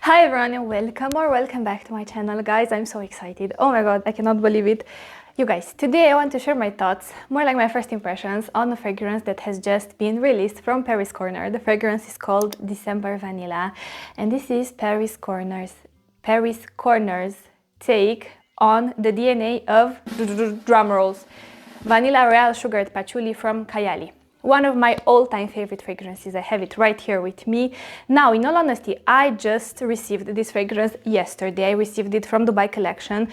Hi everyone and welcome back to my channel, guys. I'm so excited. Oh my god, I cannot believe it. You guys, today I want to share my thoughts, more like my first impressions on a fragrance that has just been released from Paris Corner. The fragrance is called December Vanilla, and this is Paris Corner's take on the DNA of drum rolls, Vanilla Royale Sugared Patchouli from Kayali. One of my all-time favorite fragrances. I have it right here with me. Now, in all honesty, I just received this fragrance yesterday. I received it from Dubai collection.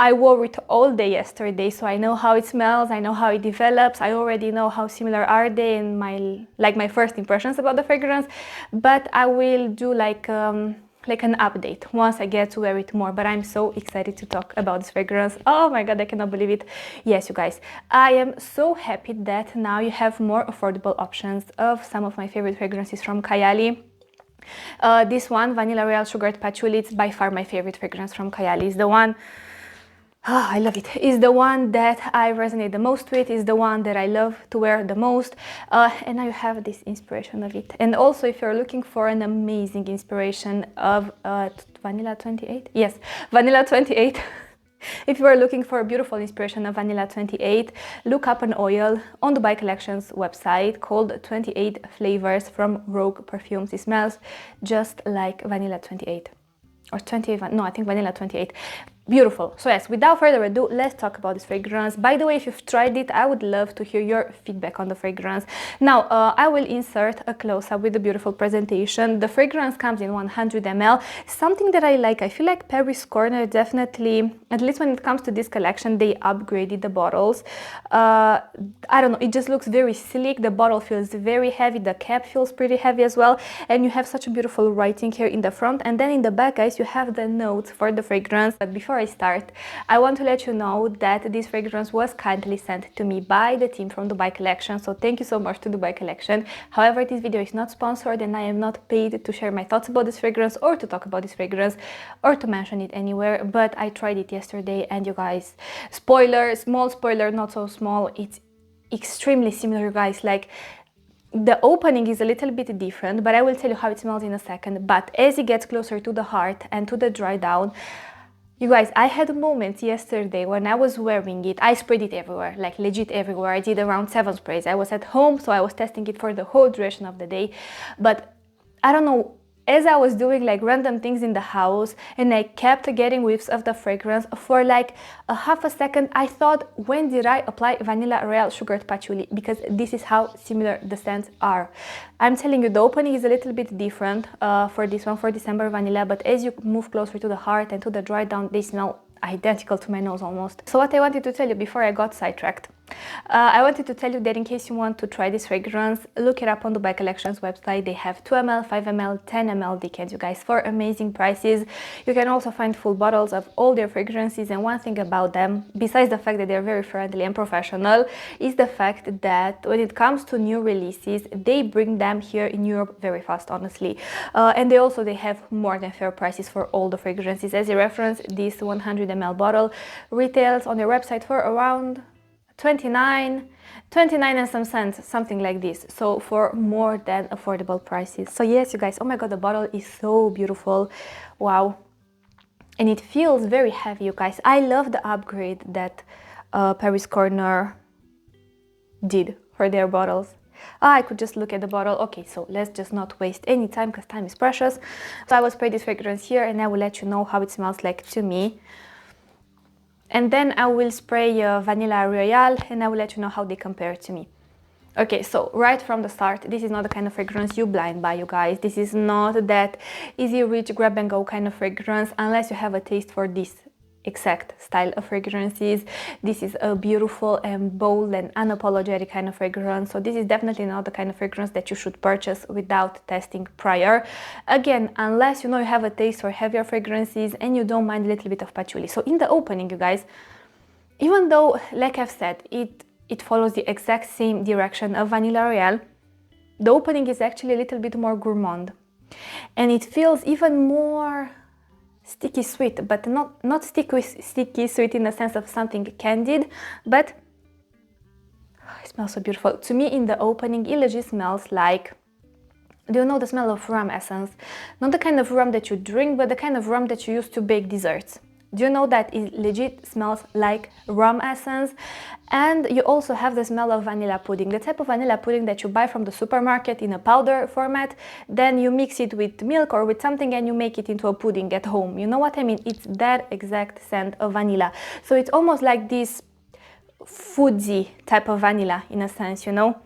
I wore it all day yesterday, so I know how it smells, I know how it develops, I already know how similar are they and my first impressions about the fragrance, but I will do like an update once I get to wear it more. But I'm so excited to talk about this fragrance. Oh my god, I cannot believe it. Yes, you guys, I am so happy that now you have more affordable options of some of my favorite fragrances from Kayali. This one, Vanilla Royale Sugared Patchouli, it's by far my favorite fragrance from Kayali. It's the one, I love it. It's the one that I resonate the most with. It's the one that I love to wear the most. And now you have this inspiration of it. And also, if you're looking for an amazing inspiration of Vanilla 28, yes, Vanilla 28. If you are looking for a beautiful inspiration of Vanilla 28, look up an oil on Dubai Collection's website called 28 Flavors from Rogue Perfumes. It smells just like Vanilla 28. Or 28, no, I think Vanilla 28. Beautiful. So yes, without further ado, let's talk about this fragrance. By the way, if you've tried it, I would love to hear your feedback on the fragrance. Now, I will insert a close-up with a beautiful presentation. The fragrance comes in 100 ml. Something that I like, I feel like Paris Corner definitely, at least when it comes to this collection, they upgraded the bottles. I don't know, it just looks very sleek. The bottle feels very heavy. The cap feels pretty heavy as well. And you have such a beautiful writing here in the front. And then in the back, guys, you have the notes for the fragrance. But before I start, I want to let you know that this fragrance was kindly sent to me by the team from Dubai Collection, so thank you so much to Dubai Collection. However, this video is not sponsored and I am not paid to share my thoughts about this fragrance or to talk about this fragrance or to mention it anywhere, but I tried it yesterday and you guys, spoiler, small spoiler, not so small, it's extremely similar, you guys. Like, the opening is a little bit different, but I will tell you how it smells in a second. But as it gets closer to the heart and to the dry down, you guys, I had moments yesterday when I was wearing it, I sprayed it everywhere, like legit everywhere. I did around 7 sprays. I was at home, so I was testing it for the whole duration of the day. But I don't know, as I was doing like random things in the house and I kept getting whiffs of the fragrance for like a half a second, I thought, when did I apply Vanilla Royale Sugared Patchouli? Because this is how similar the scents are. I'm telling you, the opening is a little bit different for this one, for December Vanilla, but as you move closer to the heart and to the dry down, they smell identical to my nose almost. So what I wanted to tell you before I got sidetracked, I wanted to tell you that in case you want to try this fragrance, look it up on Dubai Collection's website. They have 2 ml, 5 ml, 10 ml decants, you guys, for amazing prices. You can also find full bottles of all their fragrances, and one thing about them, besides the fact that they're very friendly and professional, is the fact that when it comes to new releases, they bring them here in Europe very fast, honestly. And they have more than fair prices for all the fragrances. As a reference, this 100 ml bottle retails on their website for around 29 and some cents, something like this, so for more than affordable prices. So yes, you guys, oh my god, the bottle is so beautiful. Wow. And it feels very heavy, you guys. I love the upgrade that Paris Corner did for their bottles. I could just look at the bottle. Okay, so let's just not waste any time because time is precious. So I will spray this fragrance here and I will let you know how it smells like to me. And then I will spray Vanilla Royale and I will let you know how they compare to me. Okay, so right from the start, this is not the kind of fragrance you blind buy, you guys. This is not that easy, rich, grab and go kind of fragrance unless you have a taste for this exact style of fragrances. This is a beautiful and bold and unapologetic kind of fragrance, so this is definitely not the kind of fragrance that you should purchase without testing prior, again, unless you know you have a taste for heavier fragrances and you don't mind a little bit of patchouli. So in the opening, you guys, even though, like I've said, it follows the exact same direction of Vanilla Royale, the opening is actually a little bit more gourmand and it feels even more sticky sweet, but not sticky sweet in the sense of something candied, but it smells so beautiful. To me, in the opening, it legit smells like Do you know the smell of rum essence? Not the kind of rum that you drink, but the kind of rum that you use to bake desserts. Do you know that it legit smells like rum essence? And you also have the smell of vanilla pudding, the type of vanilla pudding that you buy from the supermarket in a powder format, then you mix it with milk or with something and you make it into a pudding at home. You know what I mean? It's that exact scent of vanilla. So it's almost like this foodsy type of vanilla in a sense, you know?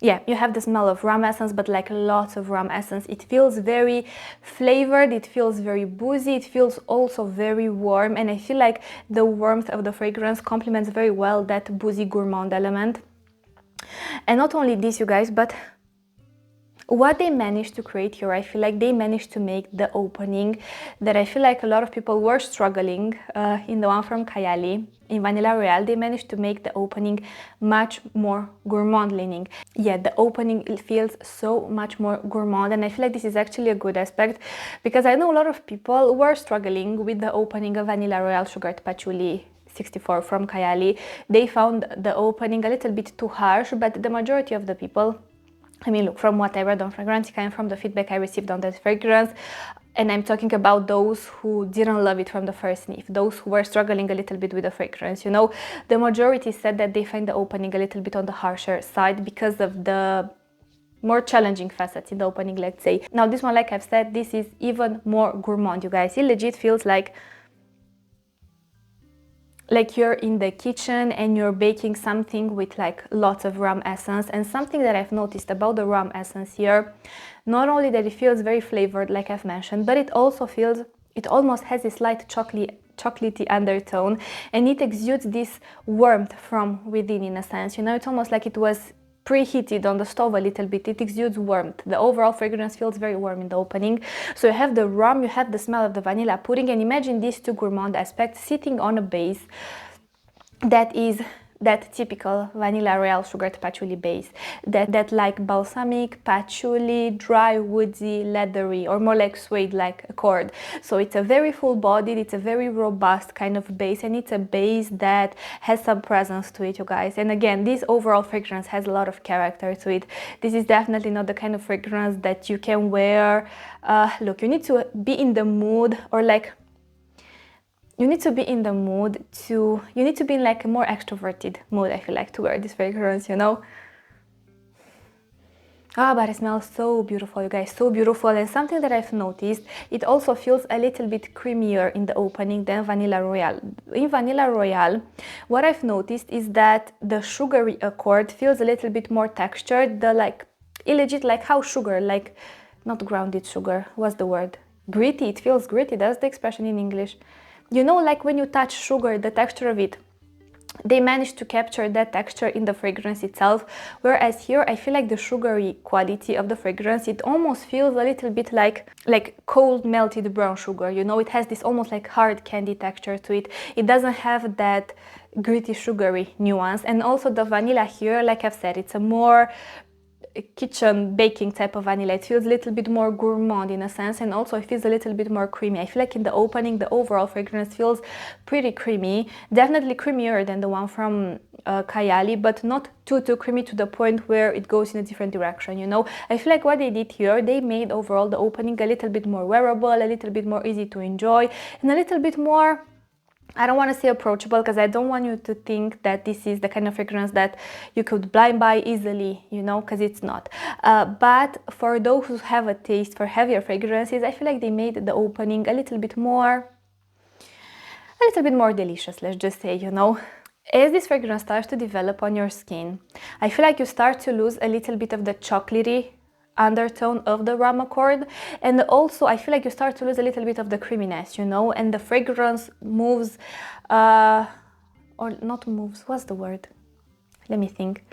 Yeah, you have the smell of rum essence, but like lots of rum essence. It feels very flavored, it feels very boozy, it feels also very warm, and I feel like the warmth of the fragrance complements very well that boozy gourmand element. And not only this, you guys, but what they managed to create here, I feel like they managed to make the opening that I feel like a lot of people were struggling in the one from Kayali, in Vanilla Royale. They managed to make the opening much more gourmand leaning. Yeah, the opening feels so much more gourmand, and I feel like this is actually a good aspect because I know a lot of people were struggling with the opening of Vanilla Royale Sugared Patchouli 64 from Kayali. They found the opening a little bit too harsh, but the majority of the people, I mean, look, from what I read on Fragrantica and from the feedback I received on that fragrance, and I'm talking about those who didn't love it from the first sniff, those who were struggling a little bit with the fragrance, you know, the majority said that they find the opening a little bit on the harsher side because of the more challenging facets in the opening, let's say. Now this one, like I've said, this is even more gourmand, you guys. It legit feels like you're in the kitchen and you're baking something with like lots of rum essence. And something that I've noticed about the rum essence here, not only that it feels very flavored like I've mentioned, but it also feels, it almost has a slight chocolatey undertone, and it exudes this warmth from within in a sense, you know. It's almost like it was preheated on the stove a little bit. It exudes warmth. The overall fragrance feels very warm in the opening. So you have the rum, you have the smell of the vanilla pudding, and imagine these two gourmand aspects sitting on a base that is that typical Vanilla Royale Sugared Patchouli base, that like balsamic, patchouli, dry, woodsy, leathery, or more like suede like accord. So it's a very full-bodied, it's a very robust kind of base, and it's a base that has some presence to it, you guys. And again, this overall fragrance has a lot of character to it. This is definitely not the kind of fragrance that you can wear. Look, you need to be in the mood, or like you need to be in the mood to, you need to be in like a more extroverted mood, I feel like, to wear this fragrance, you know. Ah, but it smells so beautiful, you guys, so beautiful. And something that I've noticed, it also feels a little bit creamier in the opening than Vanilla Royale. In Vanilla Royale, what I've noticed is that the sugary accord feels a little bit more textured, the like, illegit, like how sugar, like, not grounded sugar, what's the word? Gritty, it feels gritty, that's the expression in English. You know, like when you touch sugar, the texture of it, they managed to capture that texture in the fragrance itself, whereas here I feel like the sugary quality of the fragrance, it almost feels a little bit like cold melted brown sugar, you know. It has this almost like hard candy texture to it. It doesn't have that gritty sugary nuance. And also the vanilla here, like I've said, it's a more kitchen baking type of vanilla. It feels a little bit more gourmand in a sense, and also it feels a little bit more creamy. I feel like in the opening, the overall fragrance feels pretty creamy, definitely creamier than the one from Kayali, but not too creamy to the point where it goes in a different direction, you know. I feel like what they did here, they made overall the opening a little bit more wearable, a little bit more easy to enjoy, and a little bit more, I don't want to say approachable, because I don't want you to think that this is the kind of fragrance that you could blind buy easily, you know, because it's not. But for those who have a taste for heavier fragrances, I feel like they made the opening a little bit more delicious, let's just say, you know. As this fragrance starts to develop on your skin, I feel like you start to lose a little bit of the chocolatey undertone of the rum accord, and also I feel like you start to lose a little bit of the creaminess, you know, and the fragrance moves, or not moves, what's the word? Let me think.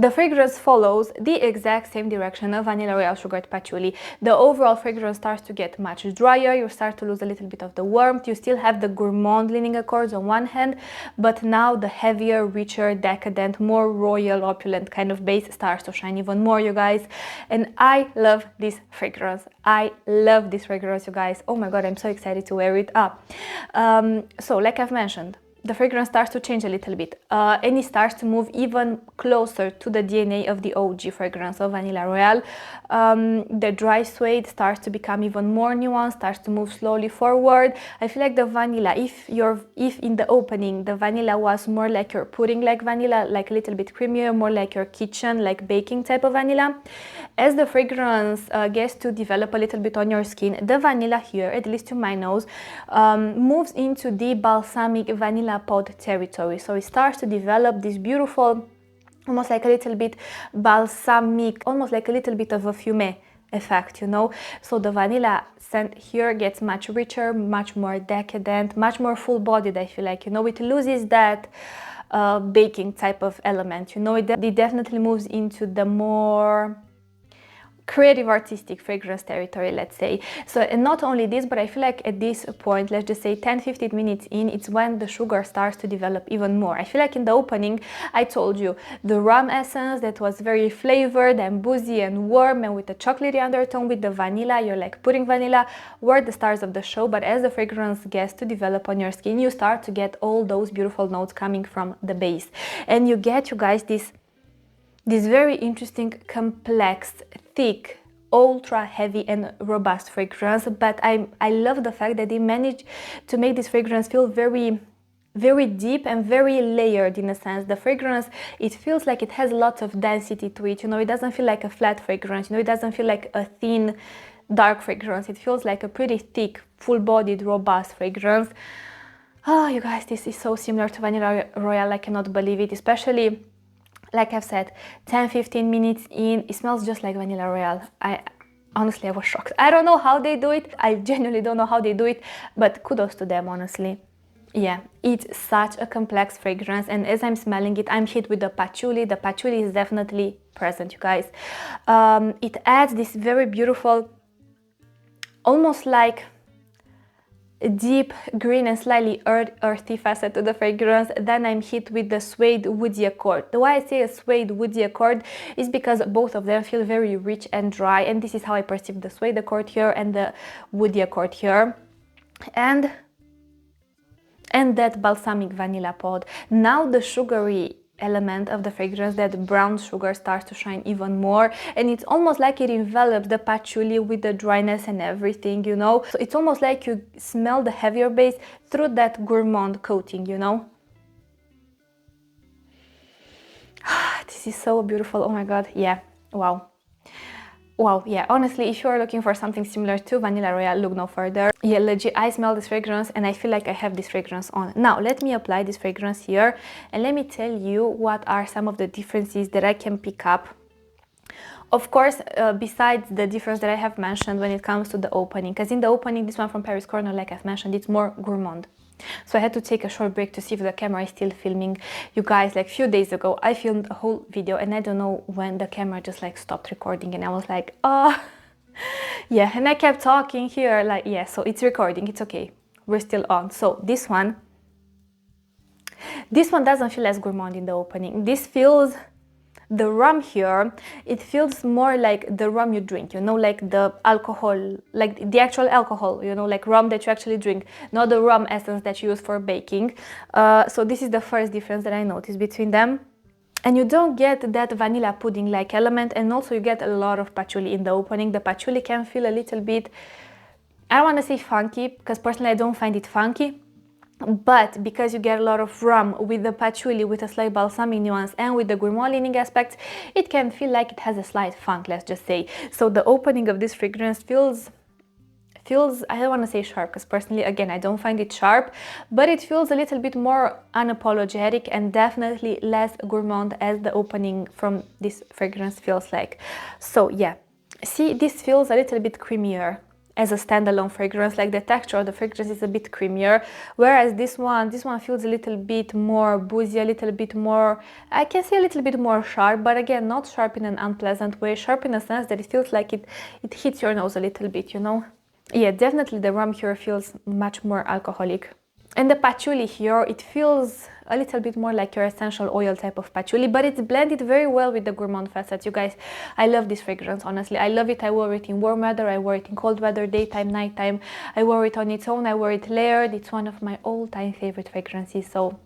The fragrance follows the exact same direction of Vanilla Royale Sugared Patchouli. The overall fragrance starts to get much drier, you start to lose a little bit of the warmth, you still have the gourmand leaning accords on one hand, but now the heavier, richer, decadent, more royal, opulent kind of base starts to shine even more, you guys. And I love this fragrance. I love this fragrance, you guys. Oh my god, I'm so excited to wear it up. So like I've mentioned, the fragrance starts to change a little bit, and it starts to move even closer to the DNA of the OG fragrance of Vanilla Royale. The dry suede starts to become even more nuanced, starts to move slowly forward. I feel like the vanilla, if in the opening the vanilla was more like your pudding like vanilla, like a little bit creamier, more like your kitchen, like baking type of vanilla, as the fragrance gets to develop a little bit on your skin, the vanilla here, at least to my nose, moves into the balsamic vanilla pod territory. So it starts to develop this beautiful, almost like a little bit balsamic, almost like a little bit of a fume effect, you know. So the vanilla scent here gets much richer, much more decadent, much more full-bodied, I feel like, you know. It loses that baking type of element, you know. It definitely moves into the more creative artistic fragrance territory, let's say. So, and not only this, but I feel like at this point, let's just say 10-15 minutes in, it's when the sugar starts to develop even more. I feel like in the opening I told you the rum essence that was very flavored and boozy and warm and with a chocolatey undertone, with the vanilla, you're like pudding vanilla, were the stars of the show. But as the fragrance gets to develop on your skin, you start to get all those beautiful notes coming from the base, and you get, you guys, this very interesting, complex, thick, ultra heavy and robust fragrance. But I love the fact that they managed to make this fragrance feel very, very deep and very layered in a sense. The fragrance, it feels like it has lots of density to it, you know. It doesn't feel like a flat fragrance, you know. It doesn't feel like a thin, dark fragrance. It feels like a pretty thick, full-bodied, robust fragrance. Oh, you guys, this is so similar to Vanilla Royale. I cannot believe it, especially, like I've said, 10-15 minutes in, it smells just like Vanilla Royale. Honestly, I was shocked. I don't know how they do it. I genuinely don't know how they do it, but kudos to them, honestly. Yeah, it's such a complex fragrance, and as I'm smelling it, I'm hit with the patchouli. The patchouli is definitely present, you guys. It adds this very beautiful, almost like a deep green and slightly earthy facet to the fragrance. Then I'm hit with the suede woody accord. The why I say a suede woody accord is because both of them feel very rich and dry, and this is how I perceive the suede accord here and the woody accord here, and that balsamic vanilla pod. Now the sugary element of the fragrance, that brown sugar, starts to shine even more, and it's almost like it envelops the patchouli with the dryness and everything, you know. So it's almost like you smell the heavier base through that gourmand coating, you know. This is so beautiful. Oh my god, yeah, wow. Wow, yeah, honestly, if you are looking for something similar to Vanilla Royale, look no further. Yeah, legit, I smell this fragrance and I feel like I have this fragrance on. Now, let me apply this fragrance here and let me tell you what are some of the differences that I can pick up. Of course, besides the difference that I have mentioned when it comes to the opening, because in the opening, this one from Paris Corner, like I've mentioned, it's more gourmand. So I had to take a short break to see if the camera is still filming. You guys, like a few days ago, I filmed a whole video and I don't know when the camera just like stopped recording, and I was like, oh, yeah. And I kept talking here like, yeah, so it's recording, it's okay. We're still on. So this one doesn't feel as gourmand in the opening. This feels, the rum here, it feels more like the rum you drink, you know, like the alcohol, like the actual alcohol, you know, like rum that you actually drink, not the rum essence that you use for baking. So this is the first difference that I noticed between them. And you don't get that vanilla pudding-like element, and also you get a lot of patchouli in the opening. The patchouli can feel a little bit, I don't want to say funky, because personally I don't find it funky, but because you get a lot of rum with the patchouli, with a slight balsamic nuance and with the gourmand leaning aspects, it can feel like it has a slight funk, let's just say. So the opening of this fragrance feels, I don't want to say sharp, because personally, again, I don't find it sharp, but it feels a little bit more unapologetic and definitely less gourmand as the opening from this fragrance feels like. So yeah, see, this feels a little bit creamier as a standalone fragrance, like the texture of the fragrance is a bit creamier, whereas this one feels a little bit more boozy, a little bit more, I can say a little bit more sharp, but again, not sharp in an unpleasant way, sharp in a sense that it feels like it hits your nose a little bit, you know? Yeah, definitely the rum here feels much more alcoholic. And the patchouli here, it feels a little bit more like your essential oil type of patchouli, but it's blended very well with the gourmand facets. You guys, I love this fragrance, honestly. I love it. I wore it in warm weather, I wore it in cold weather, daytime, nighttime. I wore it on its own, I wore it layered. It's one of my all-time favorite fragrances. So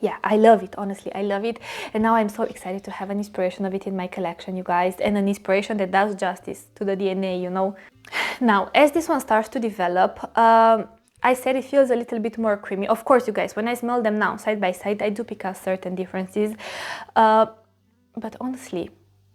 yeah, I love it, honestly, I love it. And now I'm so excited to have an inspiration of it in my collection, you guys, and an inspiration that does justice to the DNA, you know. Now, as this one starts to develop, I said it feels a little bit more creamy. Of course, you guys, when I smell them now, side by side, I do pick up certain differences. But honestly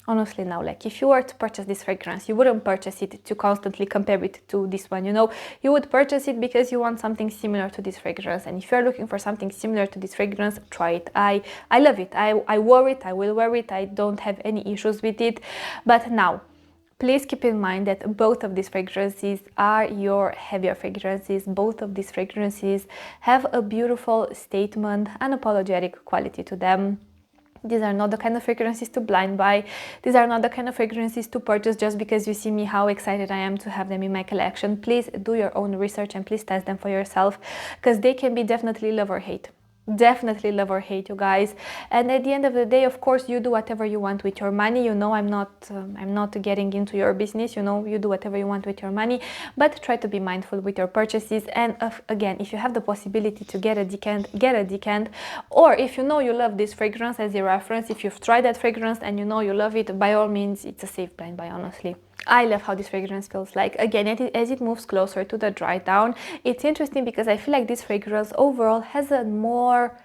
now, like, if you were to purchase this fragrance, you wouldn't purchase it to constantly compare it to this one, you know. You would purchase it because you want something similar to this fragrance. And if you're looking for something similar to this fragrance, try it. I love it. I wore it, I will wear it, I don't have any issues with it. But now, please keep in mind that both of these fragrances are your heavier fragrances. Both of these fragrances have a beautiful statement, unapologetic quality to them. These are not the kind of fragrances to blind buy. These are not the kind of fragrances to purchase just because you see me how excited I am to have them in my collection. Please do your own research and please test them for yourself, because they can be definitely love or hate. Definitely love or hate, you guys. And at the end of the day, of course, you do whatever you want with your money. You know, I'm not getting into your business. You know, you do whatever you want with your money, but try to be mindful with your purchases. And again, if you have the possibility to get a decant, get a decant. Or if you know you love this fragrance as a reference, if you've tried that fragrance and you know you love it, by all means, it's a safe blind buy, honestly. I love how this fragrance feels like. Again, as it moves closer to the dry down, it's interesting because I feel like this fragrance overall has a more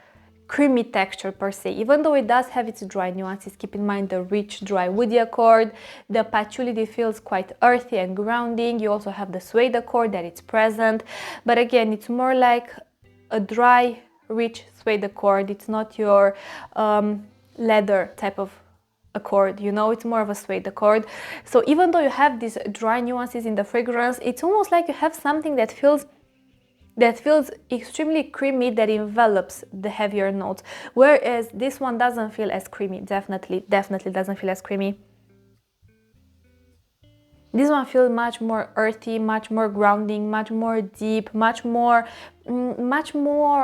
creamy texture per se. Even though it does have its dry nuances, keep in mind the rich, dry woody accord. The patchouli feels quite earthy and grounding. You also have the suede accord that it's present. But again, it's more like a dry, rich suede accord. It's not your leather type of accord, you know, it's more of a suede accord. So even though you have these dry nuances in the fragrance, it's almost like you have something that feels extremely creamy, that envelops the heavier notes, whereas this one doesn't feel as creamy. Definitely doesn't feel as creamy. This one feels much more earthy, much more grounding, much more deep, much more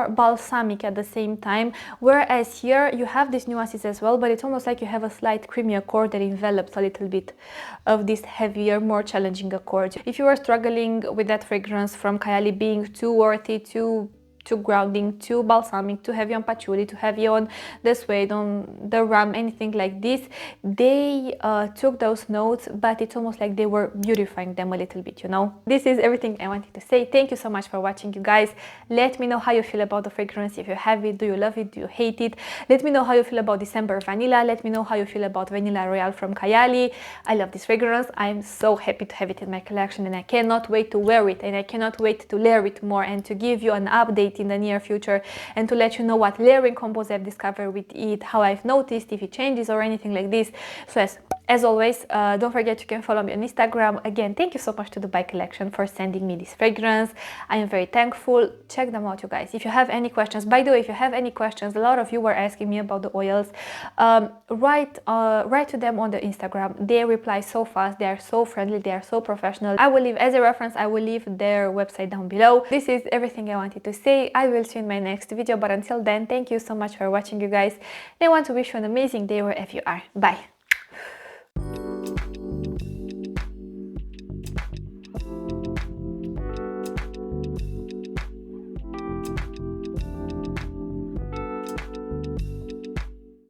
balsamic at the same time. Whereas here you have these nuances as well, but it's almost like you have a slight creamy accord that envelops a little bit of this heavier, more challenging accord. If you are struggling with that fragrance from Kayali being too earthy, too grounding, too balsamic, too heavy on patchouli, too heavy on the suede, on the rum, anything like this, they took those notes, but it's almost like they were beautifying them a little bit, you know. This is everything I wanted to say. Thank you so much for watching, you guys. Let me know how you feel about the fragrance. If you have it, do you love it, do you hate it? Let me know how you feel about December Vanilla. Let me know how you feel about Vanilla Royale from Kayali. I love this fragrance. I'm so happy to have it in my collection, and I cannot wait to wear it, and I cannot wait to layer it more and to give you an update in the near future and to let you know what layering combos I've discovered with it, how I've noticed, if it changes or anything like this. So as always, don't forget you can follow me on Instagram. Again, thank you so much to the Dubai Collection for sending me this fragrance. I am very thankful. Check them out, you guys. If you have any questions, by the way, if you have any questions, a lot of you were asking me about the oils, write to them on the Instagram. They reply so fast, they are so friendly, they are so professional. I will leave, as a reference, I will leave their website down below. This is everything I wanted to say. I will see you in my next video, but until then, thank you so much for watching, you guys. I want to wish you an amazing day wherever you are. Bye.